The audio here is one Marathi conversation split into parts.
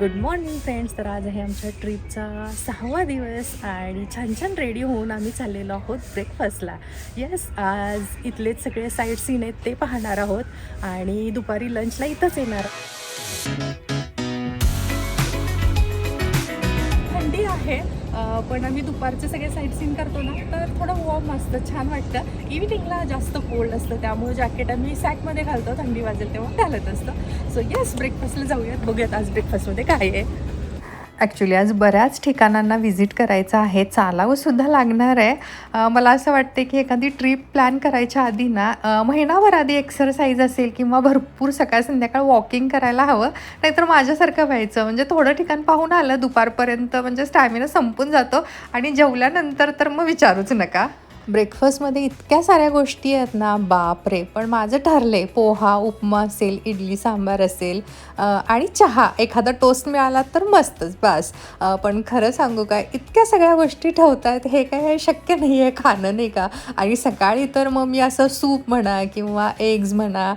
Good morning friends. तर आज आहे आमच्या ट्रिपचा 6वा दिवस आणि छान छान रेडी होऊन आम्ही चाललेलो आहोत ब्रेकफास्टला. येस, आज इथलेच सगळे साईट सीन आहेत ते पाहणार आहोत आणि दुपारी लंचला इथंच येणार. थंडी आहे पण आम्ही दुपारचे सगळे साईट सीन करतो ना, तर थोडं वॉर्म असतं, छान वाटतं. इव्हिनिंगला जास्त कोल्ड असतं, त्यामुळे जॅकेट आम्ही सॅकमध्ये घालतो, थंडी वाजेल तेव्हा घालत असतं. सो येस, ब्रेकफास्टला जाऊयात, बघूयात आज ब्रेकफास्टमध्ये काय आहे. ॲक्च्युली आज बऱ्याच ठिकाणांना व्हिजिट करायचं आहे, चालावंसुद्धा लागणार आहे. मला असं वाटते की एखादी ट्रिप प्लॅन करायच्या आधी ना महिनाभर आधी एक्सरसाइज असेल किंवा भरपूर सकाळ संध्याकाळ वॉकिंग करायला हवं. नाहीतर माझ्यासारखं व्हायचं, म्हणजे थोडं ठिकाण पाहून आलं दुपारपर्यंत म्हणजे स्टॅमिना संपून जातो आणि जेवल्यानंतर तर मग विचारूच नका. ब्रेकफास्टमध्ये इतक्या साऱ्या गोष्टी आहेत ना, बापरे. पण माझं ठरले पोहा, उपमा असेल, इडली सांबार असेल आणि चहा, एखादा टोस्ट मिळाला तर मस्तच बास. पण खरं सांगू काय, इतक्या सगळ्या गोष्टी ठेवतायत, हे काय शक्य नाही आहे खाणं, नाही का. आणि सकाळी तर मग मी असं सूप म्हणा किंवा एग्ज म्हणा,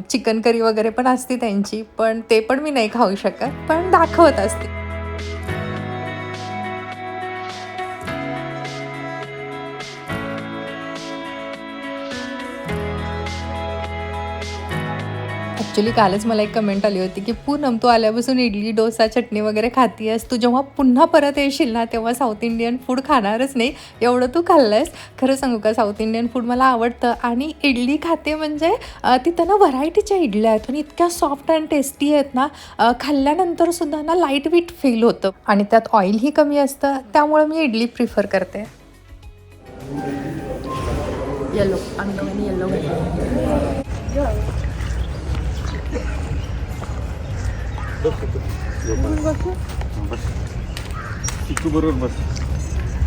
चिकन करी वगैरे पण असते त्यांची, पण ते पण मी नाही खाऊ शकत, पण दाखवत असते. ॲक्च्युली कालच मला एक कमेंट आली होती की पूनम, तू आल्यापासून इडली, डोसा, चटणी वगैरे खाती आहेस, तू जेव्हा पुन्हा परत येशील ना तेव्हा साऊथ इंडियन फूड खाणारच नाही, एवढं तू खाल्लं आहेस. खरं सांगू का, साऊथ इंडियन फूड मला आवडतं आणि इडली खाते म्हणजे तिथं ना व्हरायटीच्या इडल्या आहेत आणि इतक्या सॉफ्ट अँड टेस्टी आहेत ना, खाल्ल्यानंतरसुद्धा ना लाईट वेट फील होतं आणि त्यात ऑइलही कमी असतं, त्यामुळं मी इडली प्रिफर करते. येलो अंगणी येलो बस चिकू बरोबर, बस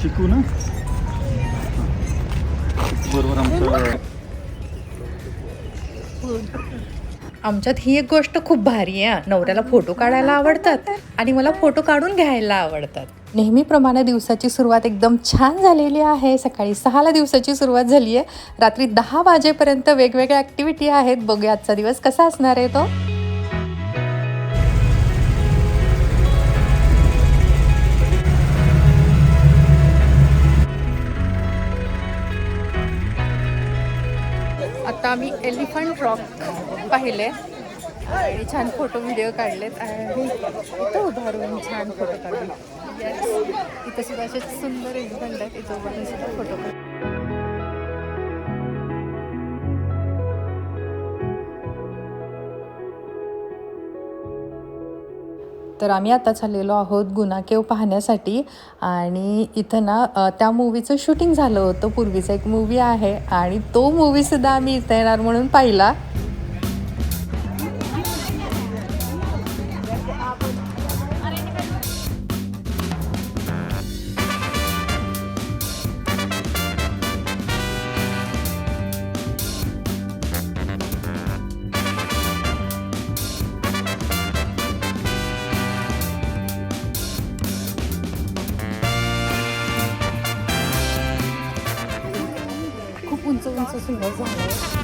चिकू ना, चिकू बरोबर आमचं. आमच्यात ही एक गोष्ट खूप भारी आहे, नवऱ्याला फोटो काढायला आवडतात आणि मला फोटो काढून घ्यायला आवडतात. नेहमीप्रमाणे दिवसाची सुरुवात एकदम छान झालेली आहे. सकाळी 6ला दिवसाची सुरुवात झाली आहे, रात्री 10 वाजेपर्यंत वेगवेगळ्या ॲक्टिव्हिटी आहेत. बघूया आजचा दिवस कसा असणार आहे तो. आता आम्ही एलिफंट रॉक पाहिले आणि छान फोटो व्हिडिओ काढलेत आणि इथं उभारून छान फोटो काढले. इथं सुद्धा असे सुंदर एलिफंट आहेत, इथं उभारून सुद्धा फोटो काढले. तर आम्ही आता चाललेलो आहोत गुना केव पाहण्यासाठी आणि इथं ना त्या मूवीचं शूटिंग झालं होतं. पूर्वीचा एक मूवी आहे आणि तो मूवीसुद्धा आम्ही इथं येणार म्हणून पाहिला. खूप उंच उंच सुंदर झालं.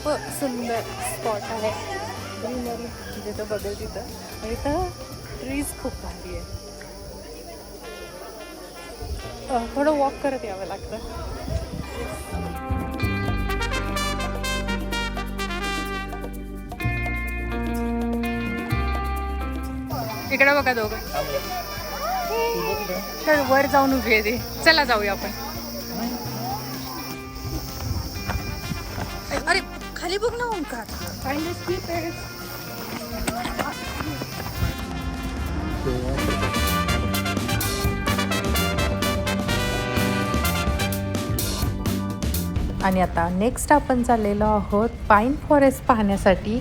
खूप सुंदर स्पॉट आहे, ग्रीनरी जिथं बघेल तिथं, आणि इथं ट्रीज खूप भारी आहे. थोडं वॉक करत यावं लागतं. इकडे बघा दोघं, तर वर जाऊन उभी आहे ते. चला जाऊया आपण. अरे खाली बघ ना ओंकार. आणि आता नेक्स्ट आपण चाललेलो आहोत पाईन फॉरेस्ट पाहण्यासाठी.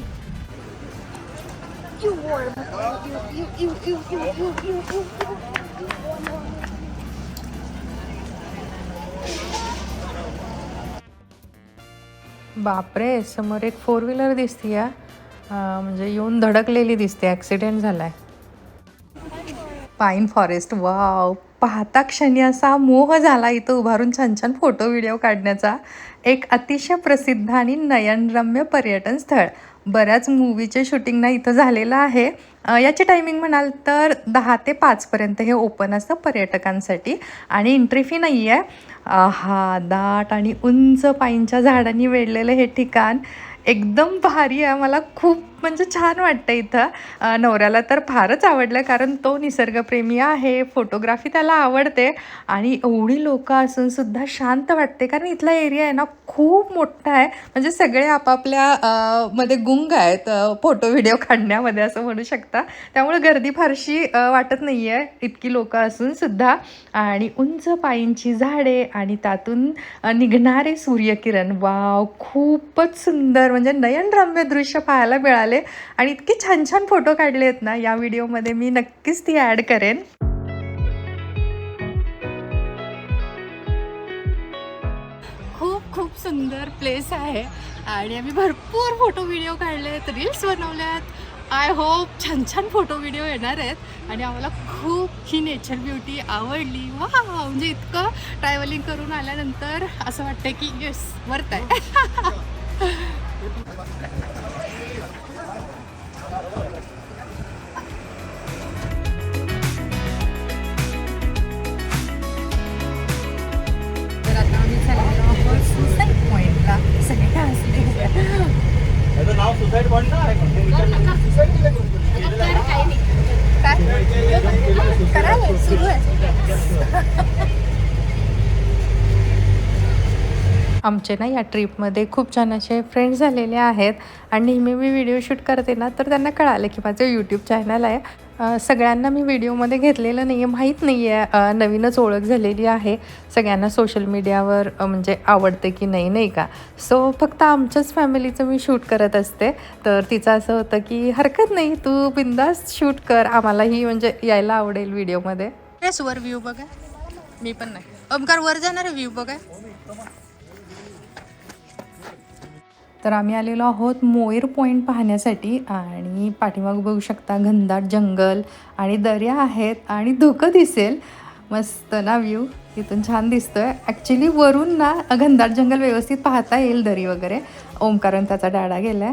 बापरे, समोर एक 4 व्हीलर दिसते म्हणजे येऊन धडकलेली दिसते, ॲक्सिडेंट झालाय. पाईन फॉरेस्ट, वाव. पाहता क्षणी असा मोह झाला इथं उभारून छान छान फोटो व्हिडिओ काढण्याचा. एक अतिशय प्रसिद्ध आणि नयनरम्य पर्यटन स्थळ. बऱ्याच मूवीचे शूटिंग ना इथं झालेलं आहे. याची टायमिंग म्हणाल तर 10 ते 5 पर्यंत हे ओपन असतं पर्यटकांसाठी आणि एंट्री फी नाही आहे. हा दाट आणि उंच पाईनच्या झाडांनी वेढलेलं हे ठिकाण एकदम भारी आहे. मला खूप म्हणजे छान वाटतं इथं. नवऱ्याला तर फारच आवडलं कारण तो निसर्गप्रेमी आहे, फोटोग्राफी त्याला आवडते आणि एवढी लोकं असूनसुद्धा शांत वाटते कारण इथला एरिया आहे ना खूप मोठा आहे. म्हणजे सगळे आपापल्या मध्ये गुंग आहेत फोटो व्हिडिओ काढण्यामध्ये असं म्हणू शकता. त्यामुळे गर्दी फारशी वाटत नाही आहे इतकी लोकं असूनसुद्धा. आणि उंच पाईनची झाडे आणि त्यातून निघणारे सूर्यकिरण, वाव, खूपच सुंदर म्हणजे नयनरम्य दृश्य पाहायला मिळाले. आणि इतके छान छान फोटो काढले आहेत ना या व्हिडिओमध्ये, मी नक्कीच ती ॲड करेन. खूप खूप सुंदर प्लेस आहे आणि आम्ही भरपूर फोटो व्हिडिओ काढले आहेत, रील्स बनवल्यात. आय होप छान छान फोटो व्हिडिओ येणार आहेत आणि आम्हाला खूप ही नेचर ब्युटी आवडली. वा, म्हणजे इतकं ट्रॅव्हलिंग करून आल्यानंतर असं वाटतं की येस, वर्थ आहे. तर आता आम्ही चाललेलो आहोत सुसाईड पॉईंटला. सगळे असले नाव सुसाईड पॉईंट आहे. करायला सुरू आहे. आमचे ना या ट्रिपमध्ये खूप छान असे फ्रेंड्स झालेले आहेत आणि नेहमी मी व्हिडिओ शूट करते ना तर त्यांना कळालं की माझं यूट्यूब चॅनल आहे. सगळ्यांना मी व्हिडिओमध्ये घेतलेलं नाही आहे, माहीत नाही आहे, नवीनच ओळख झालेली आहे. सगळ्यांना सोशल मीडियावर म्हणजे आवडते की नाही, नाही का. सो फक्त आमच्याच फॅमिलीचं मी शूट करत असते. तर तिचं असं होतं की हरकत नाही, तू बिंदास शूट कर, आम्हालाही म्हणजे यायला आवडेल व्हिडिओमध्ये. वर व्ह्यू बघा, मी पण नाही. ओमकार, वर जाणार व्ह्यू बघा. तर आम्ही आलेलो आहोत मोयर पॉईंट पाहण्यासाठी आणि पाठीमाग बघू शकता घनदाट जंगल आणि दर्या आहेत आणि धुकं दिसेल. मस्त ना व्ह्यू, इथून छान दिसतोय. ॲक्च्युली वरून ना घनदाट जंगल व्यवस्थित पाहता येईल, दरी वगैरे. ओमकारण त्याचा डाडा गेलाय.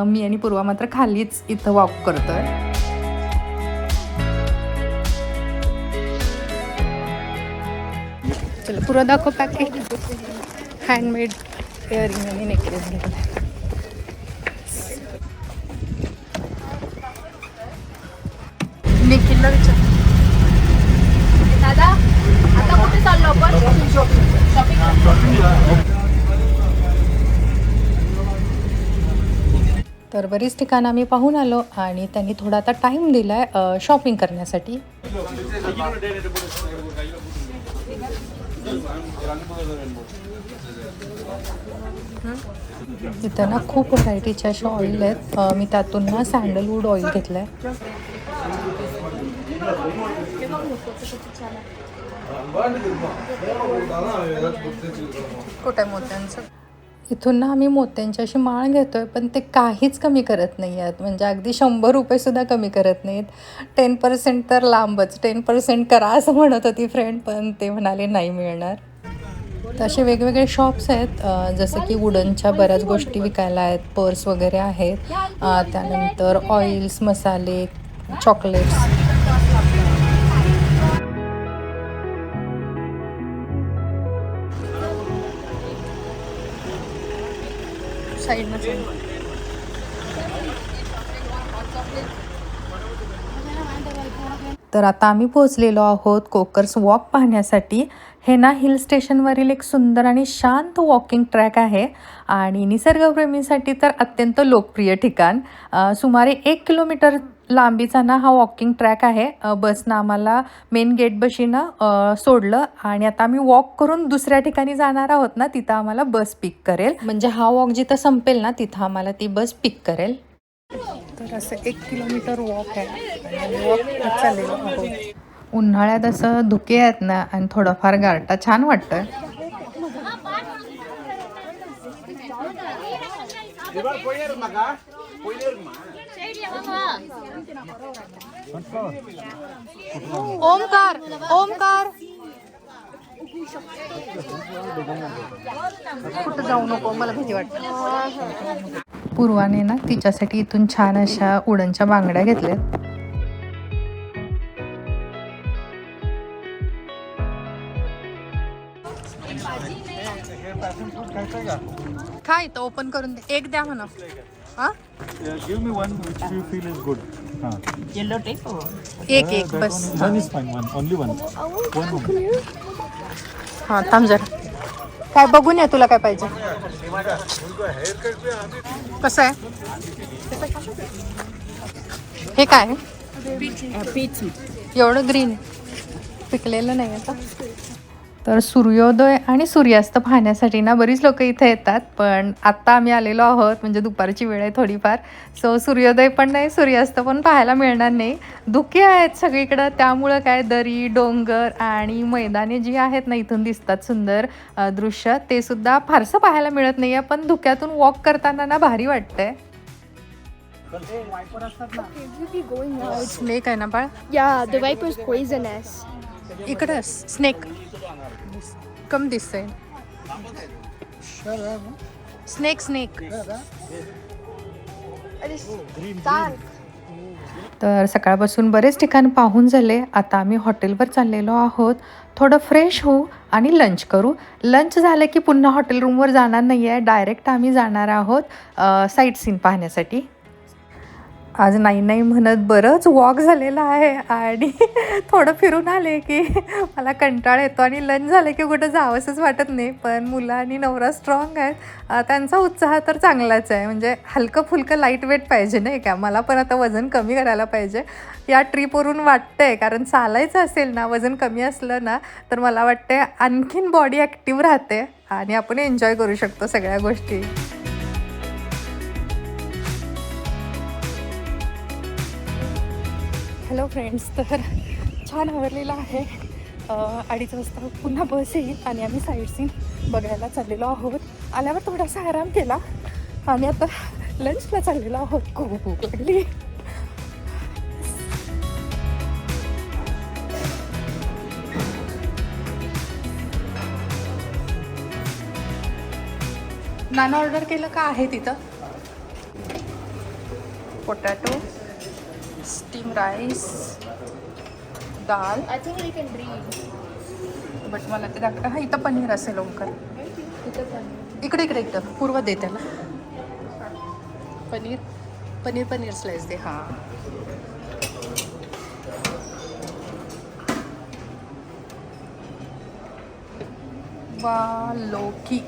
मी आणि पूर्वा मात्र खालीच इथं वॉक करतोय. चला पूर्वा दाखव पॅकेट. हँडमेड इयरिंग आणि नेकलेस घेतला. निखिलला विचार, दादा आता कुठे चाललो आपण? तर बरीच ठिकाणं आम्ही पाहून आलो आणि त्यांनी थोडा आता टाईम दिला आहे शॉपिंग करण्यासाठी. इथं ना खूप व्हरायटीच्या अशा ऑइल आहेत. मी त्यातून ना सँडलवूड ऑइल घेतलं आहे. कुठे मोत्यांचं, इथून ना आम्ही मोत्यांची अशी माळ घेतोय पण ते काहीच कमी करत नाही आहेत. म्हणजे अगदी 100 रुपयेसुद्धा कमी करत नाहीत. 10% तर लांबच, 10% करा असं म्हणत होती फ्रेंड, पण ते म्हणाले नाही मिळणार. तर असे वेगवेगळे शॉप्स आहेत, जसं की वुडनच्या बऱ्याच गोष्टी विकायला आहेत, पर्स वगैरे आहेत. त्यानंतर ऑइल्स, मसाले, चॉकलेट्स. तर आता आम्ही पोहोचलेलो आहोत कोकर्स वॉक पाहण्यासाठी. हे ना हिल स्टेशनवरील एक सुंदर आणि शांत वॉकिंग ट्रॅक आहे आणि निसर्गप्रेमीसाठी तर अत्यंत लोकप्रिय ठिकाण. सुमारे 1 किलोमीटर लांबीचा ना हा वॉकिंग ट्रॅक आहे. बसनं आम्हाला मेन गेट बशीनं सोडलं आणि आता आम्ही वॉक करून दुसऱ्या ठिकाणी जाणार आहोत ना, तिथं आम्हाला बस पिक करेल. म्हणजे हा वॉक जिथं संपेल ना तिथं आम्हाला ती बस पिक करेल. तर असं 1 किलोमीटर वॉक आहे आणि वॉक चाललेलो आहोत. उन्हाळ्यात असं धुके आहेत ना आणि थोडंफार गारटा छान वाटतं. ओमकार ओमकार कुठं जाऊ नको, मला भीती वाटते. पूर्वाने ना तिच्यासाठी इथून छान अशा उडनच्या बांगड्या घेतल्यात. काय इथं ओपन करून दे, एक द्या म्हणा. हा Give me one which you feel is good. Yellow tape. एक एक बस. One is fine. One, only one. One only. हा थांब जरा, काय बघून या तुला काय पाहिजे. कसं आहे हे? काय Peach. एवढं ग्रीन पिकलेलं नाही आता. तर सूर्योदय आणि सूर्यास्त पाहण्यासाठी ना बरीच लोक इथे येतात, पण आत्ता आम्ही आलेलो आहोत म्हणजे दुपारची वेळ आहे थोडीफार. सो सूर्योदय पण नाही सूर्यास्त पण पाहायला मिळणार नाही. धुके आहेत सगळीकडं, त्यामुळं काय दरी डोंगर आणि मैदाने जी आहेत ना इथून दिसतात सुंदर दृश्य, ते सुद्धा फारसं पाहायला मिळत नाही आहे. पण धुक्यातून वॉक करताना ना भारी वाटतंय. स्नेक आहे ना बाळ? Yeah, the viper is poisonous. इकडं स्नेक कम दिसतंय. Snake snake. तर सकाळपासून बरेच ठिकाण पाहून झाले. आता आम्ही हॉटेलवर चाललेलो आहोत. थोडं फ्रेश होऊ आणि लंच करू. लंच झालं की पुन्हा हॉटेल रूमवर जाणार नाही आहे, डायरेक्ट आम्ही जाणार आहोत साईट सीन पाहण्यासाठी. आज नाही नाही म्हणत बरंच वॉक झालेलं आहे आणि थोडं फिरून आले की मला कंटाळा येतो आणि लंच झालं की कुठं जावंसंच वाटत नाही. पण मुलं आणि नवरा स्ट्रॉंग आहेत, त्यांचा उत्साह तर चांगलाच आहे. म्हणजे हलकं फुलकं लाईट वेट पाहिजे नाही का. मला पण आता वजन कमी करायला पाहिजे या ट्रीपवरून वाटतंय, कारण चालायचं असेल ना वजन कमी असलं ना तर मला वाटते आणखीन बॉडी ॲक्टिव्ह राहते आणि आपण एन्जॉय करू शकतो सगळ्या गोष्टी. हॅलो फ्रेंड्स, तर छान आवरलेलं आहे. 2:30 वाजता पुन्हा बस येईल आणि आम्ही साईट सीन बघायला चाललेलो आहोत. आल्यावर थोडासा आराम केला आणि आता लंचला चाललेलो आहोत. खूप भूक लागली. नान ऑर्डर केलं का आहे तिथं? Potato, steam rice, dal. I think we can breathe. But मला ते दाखवा. हा इथं पनीर असेल ओंकार. इकडे इकडे इकडं पूर्व दे त्याला. पनीर पनीर पनीर स्लाइस दे. हां वा लोकी.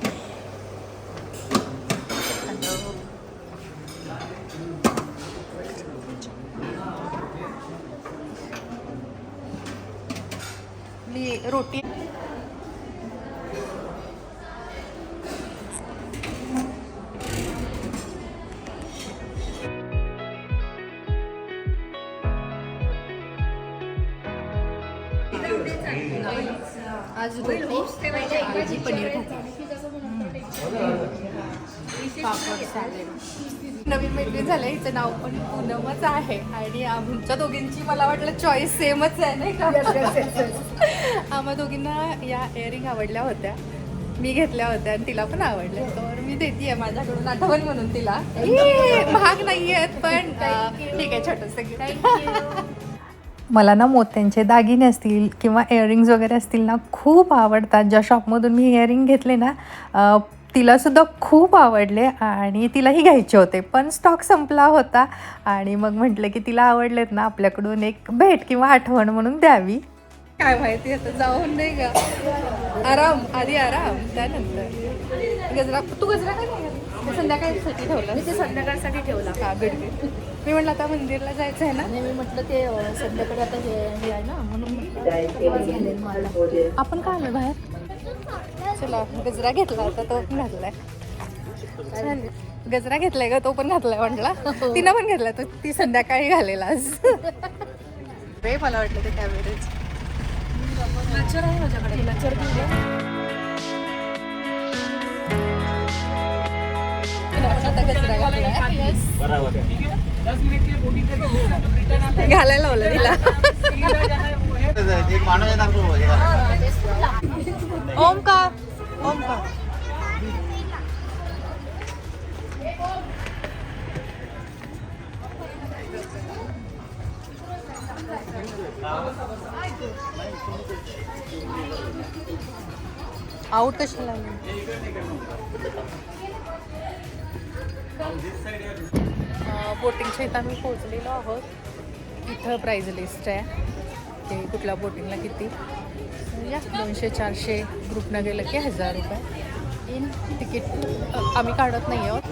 रोटी. आज रोटी भाजी पनीर पापड सॅलेड. नवीन मैत्रीण झालं, हिचं नाव पण पूनमच आहे आणि आमच्या दोघींची मला वाटलं चॉईस सेमच आहे नाही का. आम्हा दोघींना या इयरिंग आवडल्या होत्या, मी घेतल्या होत्या आणि तिला पण आवडल्या, तर मी देते आहे माझ्याकडून आठवण म्हणून तिला. महाग नाही आहेत पण ठीक आहे, छोटंसं. मला ना मोत्यांचे दागिने असतील किंवा इयरिंग्ज वगैरे असतील ना खूप आवडतात. ज्या शॉपमधून मी इयरिंग घेतले ना तिलासुद्धा खूप आवडले आणि तिलाही घ्यायचे होते, पण स्टॉक संपला होता आणि मग म्हटलं की तिला आवडलेत ना आपल्याकडून एक भेट किंवा आठवण म्हणून द्यावी. काय माहिती आता जाऊन नाही का. आराम आधी आराम, त्यानंतर गजरा. तू गजरा काय नाही संध्याकाळीसाठी ठेवला? मी ते संध्याकाळसाठी ठेवला. हा गडबड. मी म्हटलं आता मंदिरला जायचं आहे ना. आणि मी म्हटलं ते संध्याकाळी आता हे आहे ना म्हणून म्हटलं आपण काय आलो बाहेर. चला गजरा घेतला होता तो घातलाय. छान. गजरा घेतलाय का? तो पण घातलाय म्हटला. तिनं पण घेतला तो. ती संध्याकाळी घालेल आज. वे मला वाटलं ते कॅमेरेज. नचर आहे माझ्याकडे. नचर घालायला लावलं तिला. ओमकार ओमकार आउट कशाला बोटिंगच्या इथं आम्ही पोहोचलेलो आहोत. इथं प्राईज लिस्ट आहे ते कुठल्या बोटिंगला किती. या 200-400 ग्रुपनं गेलं की 1000 रुपये इन तिकीट आम्ही काढत नाही आहोत.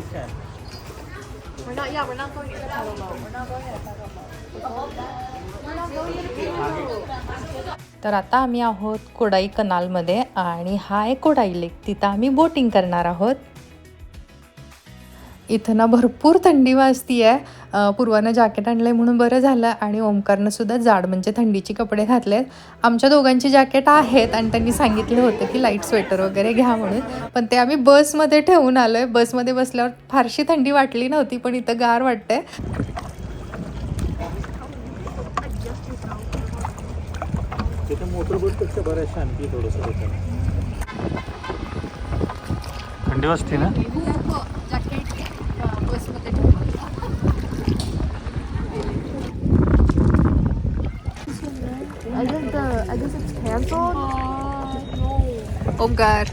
तर आता आम्ही आहोत कोडाई कनालमध्ये आणि हा आहे कोडाई लेक. तिथं आम्ही बोटिंग करणार आहोत. इथं ना भरपूर थंडी वाजती आहे. पूर्वानं जॅकेट आणलं आहे म्हणून बरं झालं आणि ओमकारनं सुद्धा जाड म्हणजे थंडीचे कपडे घातलेत. आमच्या दोघांची जॅकेट आहेत आणि त्यांनी सांगितलं होतं की लाईट स्वेटर वगैरे घ्या म्हणून, पण ते आम्ही बसमध्ये ठेवून आलो आहे. बसमध्ये बसल्यावर फारशी थंडी वाटली नव्हती, पण इथं गार वाटतंय. तिथे मोटर बोटपेक्षा बऱ्याच शांती थोडंसं थंडी वाजते ना. I guess it's canceled. Omkar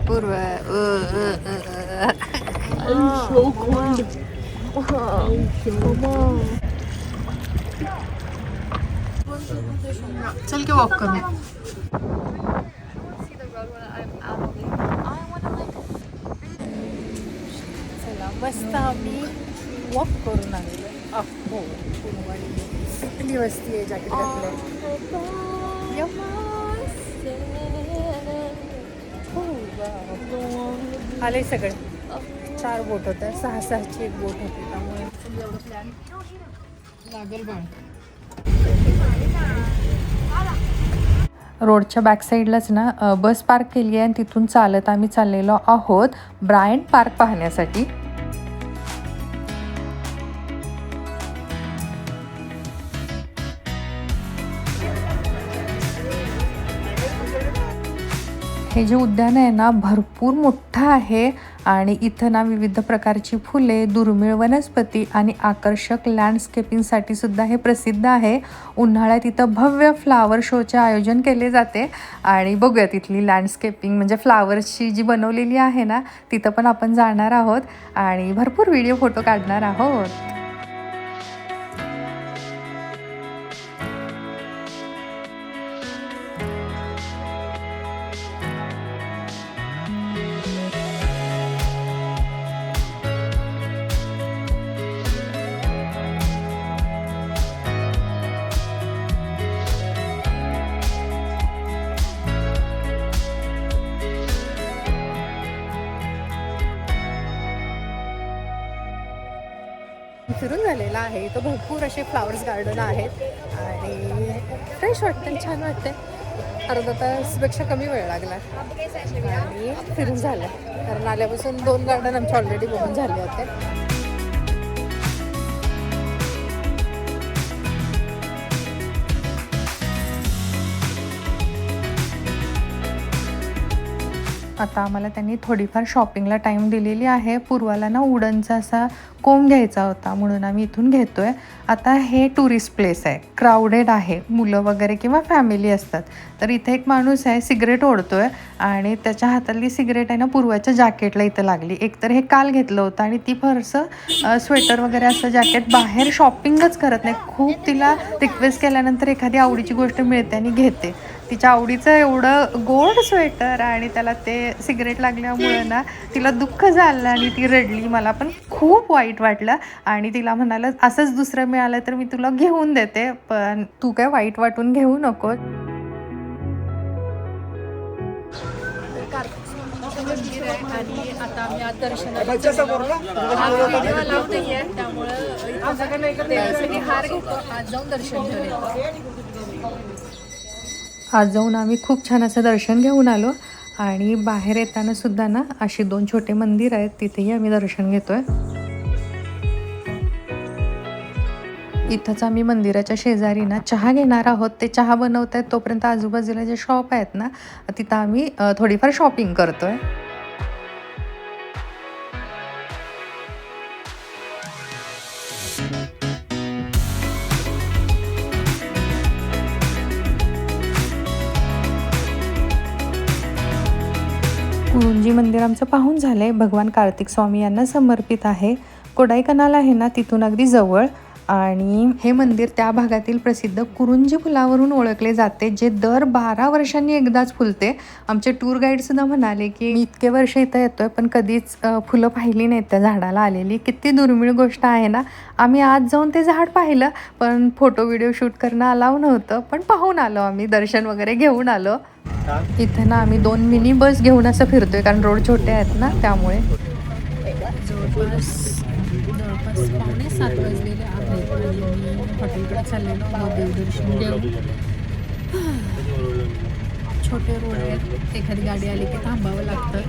पूर्व I'm so cold. चल की वॉक करू. चला मस्त आम्ही वॉक करून आलेलो. अहो थंडी वाजती आहे. जॅकेट घातलंय. आले सगळे. 4 बोट होत्या. 6-6ची एक बोट होती त्यामुळे लागेल बाळ. रोडच्या बॅक साईडलाच ना बस पार्क केली आहे आणि तिथून चालत आम्ही चाललेलो आहोत ब्रायंट पार्क पाहण्यासाठी. हे जे उद्यान आहे ना भरपूर मोठं आहे आणि इथं ना विविध प्रकारची फुले, दुर्मिळ वनस्पती आणि आकर्षक लँडस्केपिंगसाठी सुद्धा हे प्रसिद्ध आहे. उन्हाळ्यात इथं भव्य फ्लावर शोचे आयोजन केले जाते आणि बघूया तिथली लँडस्केपिंग म्हणजे फ्लावर्सची जी बनवलेली आहे ना तिथं पण आपण जाणार आहोत आणि भरपूर व्हिडिओ फोटो काढणार आहोत. फिरून झालेला आहे. इथं भरपूर असे फ्लावर्स गार्डन आहेत आणि फ्रेश वाटतं, छान वाटते. अर्धा तासपेक्षा कमी वेळ लागला आणि फिरून झालं कारण आल्यापासून 2 गार्डन आमचे ऑलरेडी बघून झाले होते. आता आम्हाला त्यांनी थोडीफार शॉपिंगला टाईम दिलेली आहे. पूर्वाला ना वुडनचा असा कोंब घ्यायचा होता म्हणून आम्ही इथून घेतो आहे. आता हे टुरिस्ट प्लेस आहे, क्राऊडेड आहे, मुलं वगैरे किंवा फॅमिली असतात. तर इथे एक माणूस आहे सिगरेट ओढतो आहे आणि त्याच्या हातातली सिगरेट आहे ना पूर्वाच्या जॅकेटला इथं लागली. एकतर हे काल घेतलं होतं आणि ती फारसं स्वेटर वगैरे असं जॅकेट बाहेर शॉपिंगच करत नाही. खूप तिला रिक्वेस्ट केल्यानंतर एखादी आवडीची गोष्ट मिळते आणि घेते. तिच्या आवडीचं एवढं गोल्ड स्वेटर आणि त्याला ते सिगरेट लागल्यामुळे ना तिला दुःख झालं आणि ती रडली. मला पण खूप वाईट वाटलं आणि तिला म्हणालं असंच दुसरं मिळालं तर मी तुला घेऊन देते, पण तू काय वाईट वाटून घेऊ नको. आणि आता आम्ही आज दर्शनाला व्हिडिओ अलाव नाही आहे, त्यामुळं देवासाठी हार घेतो, आज जाऊन दर्शन घेऊन येतो. आज जाऊन आम्ही खूप छान असं दर्शन घेऊन आलो आणि बाहेर येताना सुद्धा ना अशी 2 छोटे मंदिर आहेत, तिथेही आम्ही दर्शन घेतोय. इथंच आम्ही मंदिराच्या शेजारी ना चहा घेणार आहोत. ते चहा बनवत आहेत तोपर्यंत आजूबाजूला जे शॉप आहेत ना तिथं आम्ही थोडीफार शॉपिंग करतोय. कुरुंजी मंदिर आमचं पाहून झालंय. भगवान कार्तिक स्वामी यांना समर्पित आहे. कोडाईकनाल आहे ना तिथून अगदी जवळ, आणि हे मंदिर त्या भागातील प्रसिद्ध कुरुंजी फुलावरून ओळखले जाते, जे दर 12 वर्षांनी एकदाच फुलते. आमचे टूर गाईडसुद्धा म्हणाले की मी इतके वर्ष इथं येतोय पण कधीच फुलं पाहिली नाहीत त्या झाडाला आलेली. किती दुर्मिळ गोष्ट आहे ना. आम्ही आज जाऊन ते झाड पाहिलं, पण फोटो व्हिडिओ शूट करणं अलाव नव्हतं, पण पाहून आलो आम्ही, दर्शन वगैरे घेऊन आलो. इथे ना आम्ही 2 मिनी बस घेऊन असं फिरतोय, कारण रोड छोटे आहेत ना त्यामुळे. जवळपास 7:15 वाजलेले आहेत आणि मी हॉटेलकडे चाललेलो आहोत देवदर्शन घेऊन. छोटे रोड आहेत, एखादी गाडी आली की थांबावं लागतं,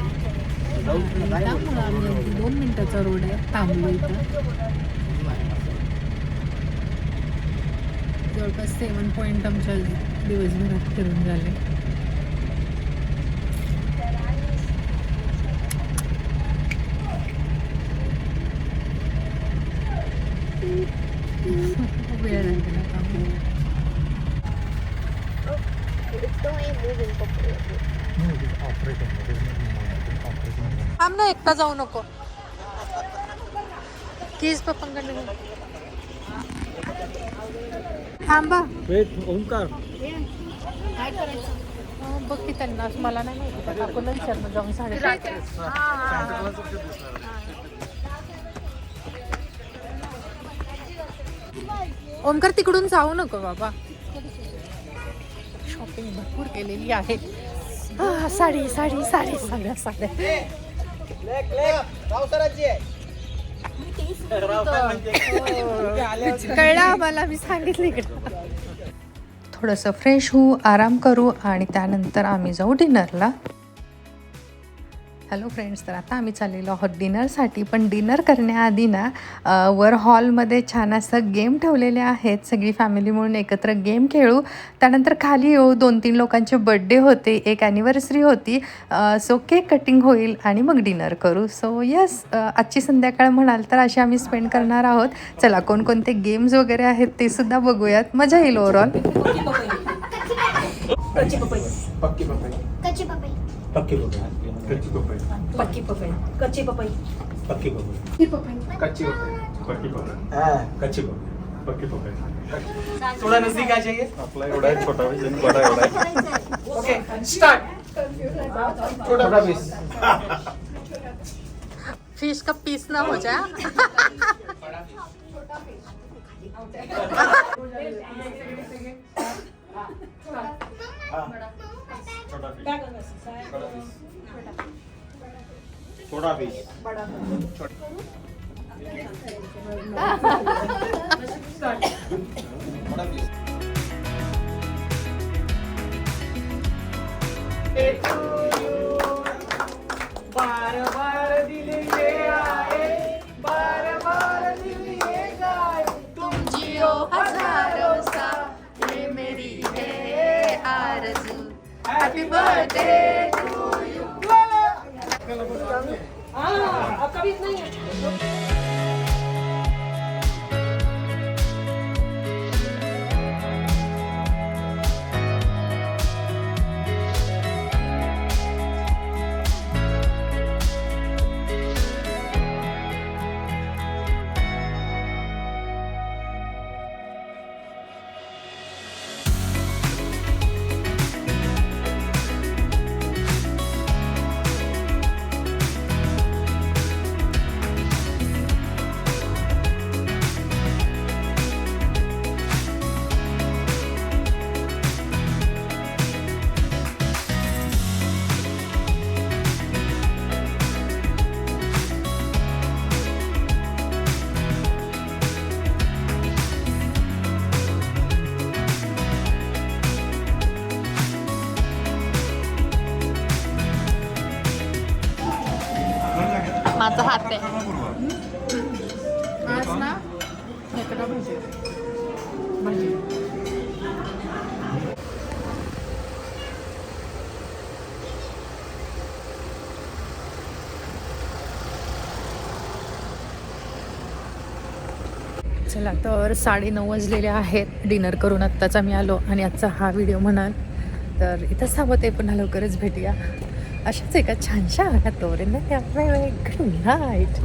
त्यामुळं आम्ही अगदी 2 मिनिटाचा रोड आहे, थांबलो इथं. जवळपास 7 पॉईंट आमच्या दिवसभरात फिरून झाले. वेळ लागला थांब ना, एकटा जाऊ नको. केस पप्पांकडे थांबा. ओंकार काय करायचं बघ की त्यांना, मला नाही माहिती, काकूला विचारणं जाऊन 3:30. ओमकार तिकडून जाऊ नको बाबा, शॉपिंग भरपूर केलेली आहे. साडी साडी साडी सगळ्या साड्या. कळलं आम्हाला, मी सांगितलं इकडं. थोडंसं फ्रेश होऊ, आराम करू आणि त्यानंतर आम्ही जाऊ डिनरला. हॅलो फ्रेंड्स, तर आता आम्ही चाललेलो आहोत डिनरसाठी. पण डिनर करण्याआधी ना वर हॉलमध्ये छान असं गेम ठेवलेले आहेत, सगळी फॅमिली म्हणून एकत्र गेम खेळू. त्यानंतर खाली येऊ, 2-3 लोकांचे बड्डे होते, एक ॲनिव्हर्सरी होती, सो केक कटिंग होईल आणि मग डिनर करू. सो यस, आजची संध्याकाळ म्हणाल तर अशी आम्ही स्पेंड करणार आहोत. चला, कोणकोणते गेम्स वगैरे आहेत ते सुद्धा बघूयात, मजा येईल ओव्हरऑल. कच्ची पपई, पक्की पपई, कच्ची पपई, पक्की पपई, कच्ची पपई, पक्की पपई, कच्ची पपई, पक्की पपई, कच्ची पपई, पक्की पपई, कच्ची पपई, पक्की पपई. थोड़ा नजदीक आ जाइए. आपला एवढा आहे, छोटा आहे, बड़ा एवढा आहे. Okay, start. छोटा पीस. फिश का पीस ना हो जाए. छोटा पीस. बार बार दिल ये आए, बार बार दिल ये गाए, तुम जियो हजारों सा, ये मेरी है आरज़ू. Happy birthday to you. आपका भी इतना ही है. माझा हात आहे आज ना खेकडा भाजी चला तर 9:30 वाजलेले आहेत. डिनर करून आत्ताच आम्ही आलो आणि आजचा हा व्हिडिओ म्हणाल तर इथंच थांबवते. पुन्हा लवकरच भेटूया अशाच एका छानशा तोपर्यंत गुड नाईट.